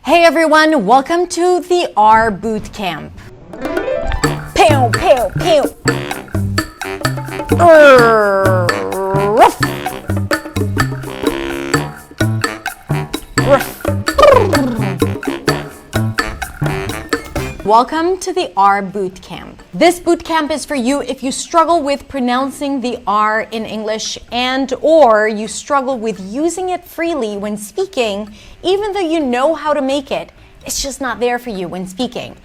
Hey everyone, welcome to the R Boot Camp. Pew, pew, pew. Ruff. Ruff. Welcome to the R Boot Camp. This boot camp is for you if you struggle with pronouncing the R in English or you struggle with using it freely when speaking, even though you know how to make it. It's just not there for you when speaking.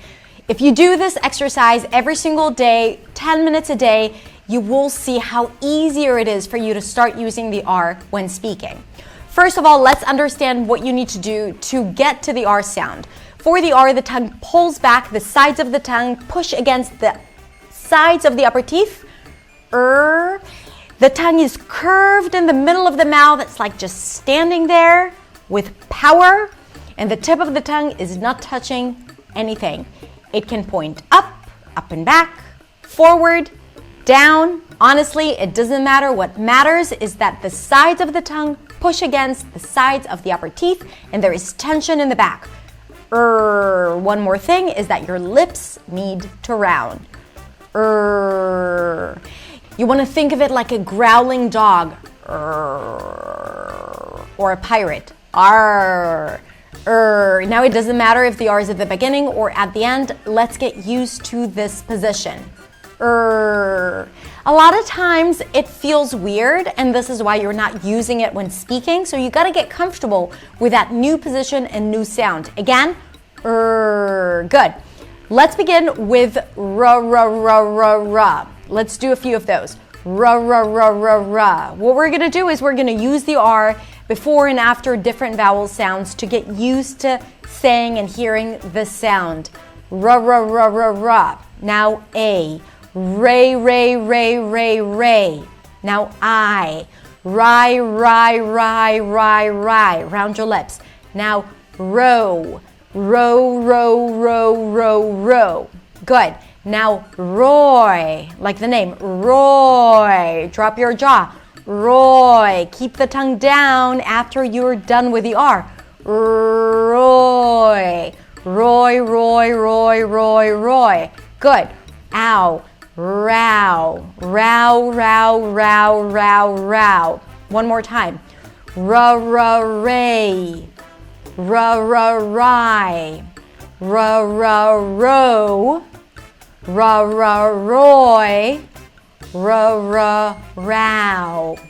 If you do this exercise every single day, 10 minutes a day, you will see how easier it is for you to start using the R when speaking. First of all, let's understand what you need to do to get to the R sound. For the R, the tongue pulls back, the sides of the tongue push against the sides of the upper teeth. The tongue is curved in the middle of the mouth. It's like just standing there with power. And the tip of the tongue is not touching anything. It can point up and back, forward, down. Honestly, it doesn't matter. What matters is that the sides of the tongue push against the sides of the upper teeth and there is tension in the back. One more thing is that your lips need to round. You want to think of it like a growling dog. Or a pirate. Now it doesn't matter if the R is at the beginning or at the end. Let's get used to this position. A lot of times it feels weird, and this is why you're not using it when speaking. So you got to get comfortable with that new position and new sound. Again, good. Let's begin with ra. Let's do a few of those. Ra. What we're going to do is we're going to use the R before and after different vowel sounds to get used to saying and hearing the sound. Ra. Now A. Ray. Now I. Ry. Round your lips. Now row. Row. Good. Now Roy, like the name. Roy. Drop your jaw. Roy. Keep the tongue down after you're done with the R. Roy. Roy. Good. Ow. Row. One more time. Ray. Ry. Row. Roy. Row.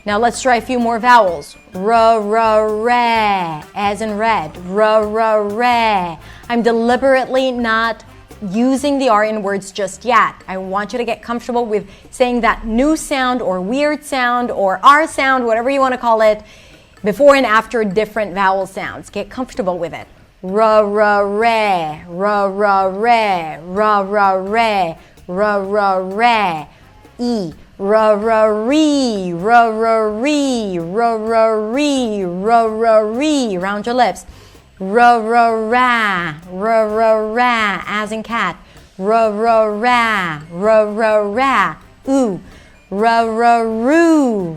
Now let's try a few more vowels. Re, as in red. Re. I'm deliberately not using the R in words just yet. I want you to get comfortable with saying that new sound or weird sound or R sound, whatever you want to call it, before and after different vowel sounds. Get comfortable with it. Re. E. Re. Round your lips. Ra. As in cat. Ra. Ooh. Roo.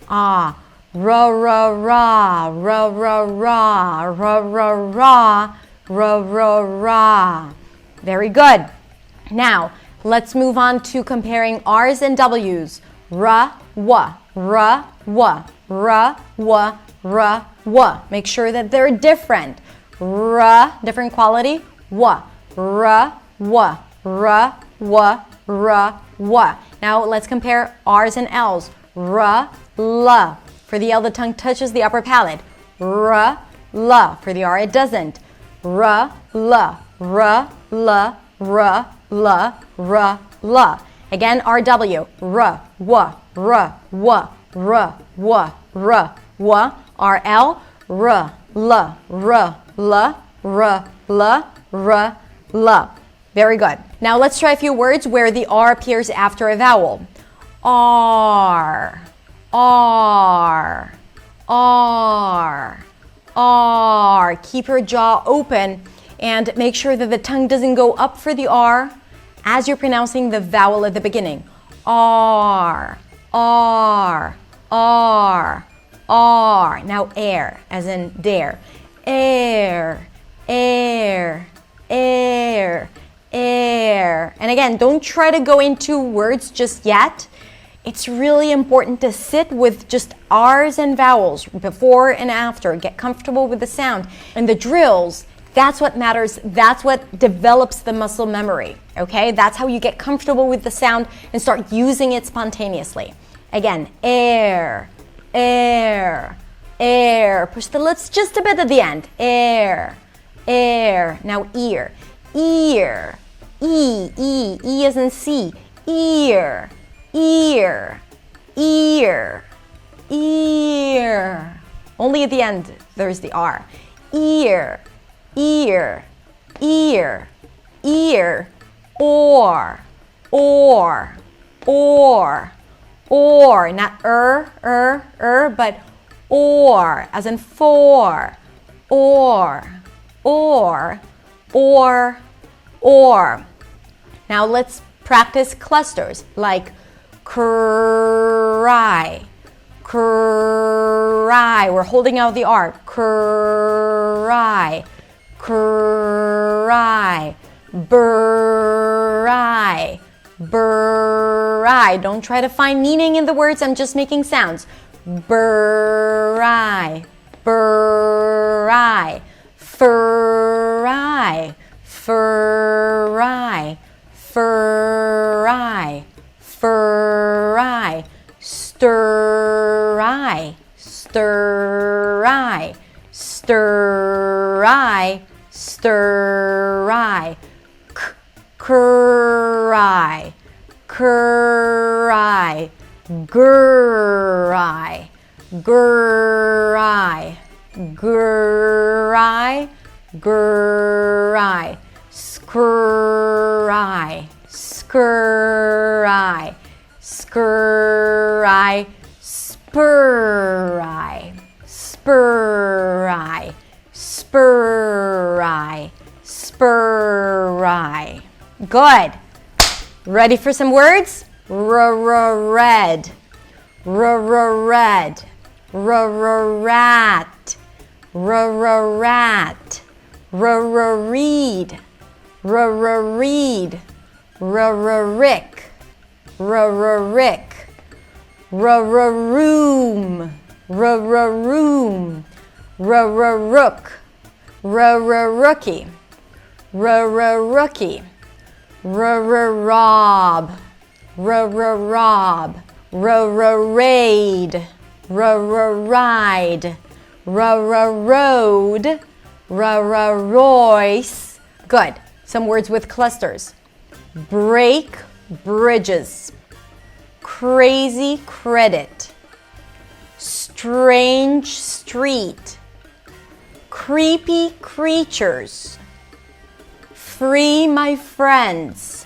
Ah. Ra. Very good. Now, let's move on to comparing R's and W's. Ra, wa. Make sure that they're different. Ra, different quality. Wa. Now, let's compare R's and L's. Ra, la. For the L, the tongue touches the upper palate. Ra, la. For the R, it doesn't. Ra, la. Again, RW. Ra, wa. RL. Ra, la. Very good. Now let's try a few words where the R appears after a vowel. R. Keep your jaw open and make sure that the tongue doesn't go up for the R as you're pronouncing the vowel at the beginning. R. R. Now air, as in dare. Air, air, air, air. And again, don't try to go into words just yet. It's really important to sit with just R's and vowels before and after. Get comfortable with the sound. And the drills, that's what matters. That's what develops the muscle memory, okay? That's how you get comfortable with the sound and start using it spontaneously. Again, air, air, air. Push the lips just a bit at the end. Air, air. Now ear, ear, E as in C. Ear, ear, ear, ear. Only at the end there's the R. Ear, ear, ear, ear. Or, not but or, as in for. Or. Now let's practice clusters like cry, cry. We're holding out the R. Cry, cry. Bri, bri. Don't try to find meaning in the words. I'm just making sounds. Bri, bri. Fry, fry, fry, fry. Stir, stir, stir, stir. Cry, cry, gry, gry, gry, gry, scry, scry, scry, spurry, spurry, spurry, spurry. Good. Ready for some words? Red, red, rat, rat, read, read, rick, rick, room, room, rook, rookie, rookie. Rob, rob, raid, ride, road, Royce. Good. Some words with clusters. Break bridges, crazy credit, strange street, creepy creatures, free my friends,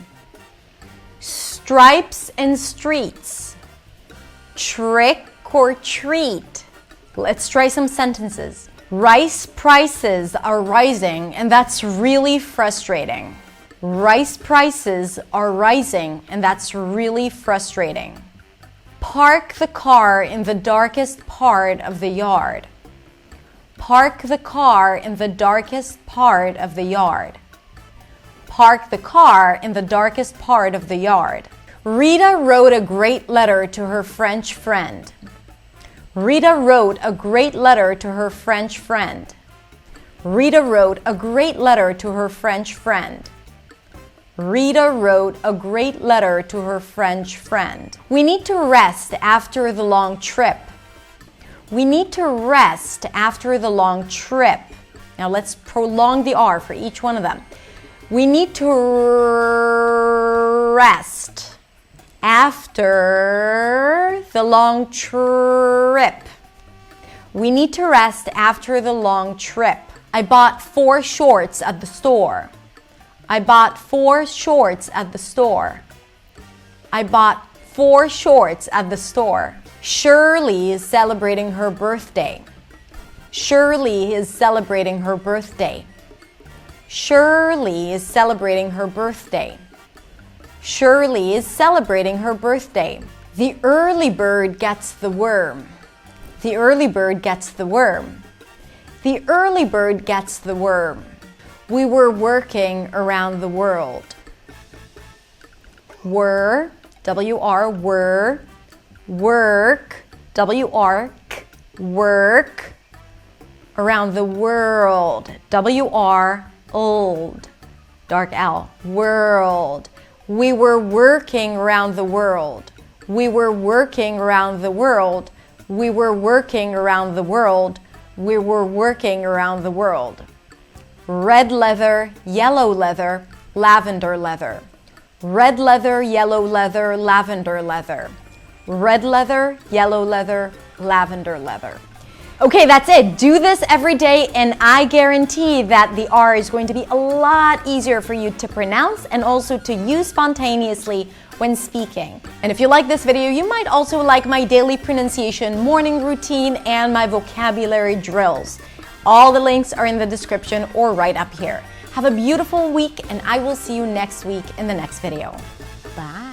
stripes and streets, trick or treat. Let's try some sentences. Rice prices are rising, and that's really frustrating. Rice prices are rising, and that's really frustrating. Park the car in the darkest part of the yard. Park the car in the darkest part of the yard. Park the car in the darkest part of the yard. Rita wrote a great letter to her French friend. Rita wrote a great letter to her French friend. Rita wrote a great letter to her French friend. Rita wrote a great letter to her French friend. We need to rest after the long trip. We need to rest after the long trip. Now let's prolong the R for each one of them. We need to rest after the long trip. We need to rest after the long trip. I bought 4 shorts at the store. I bought 4 shorts at the store. I bought 4 shorts at the store. Shirley is celebrating her birthday. Shirley is celebrating her birthday. Shirley is celebrating her birthday. Shirley is celebrating her birthday. The early bird gets the worm. The early bird gets the worm. The early bird gets the worm. We were working around the world. Were, W-R, were, work, W-R-K, work, around the world, W-R, old, dark L, world. We were working around the world. We were working around the world. We were working around the world. We were working around the world. Red leather, yellow leather, lavender leather. Red leather, yellow leather, lavender leather. Red leather, yellow leather, lavender leather. Okay, that's it. Do this every day and I guarantee that the R is going to be a lot easier for you to pronounce and also to use spontaneously when speaking. And if you like this video, you might also like my daily pronunciation morning routine and my vocabulary drills. All the links are in the description or right up here. Have a beautiful week and I will see you next week in the next video. Bye.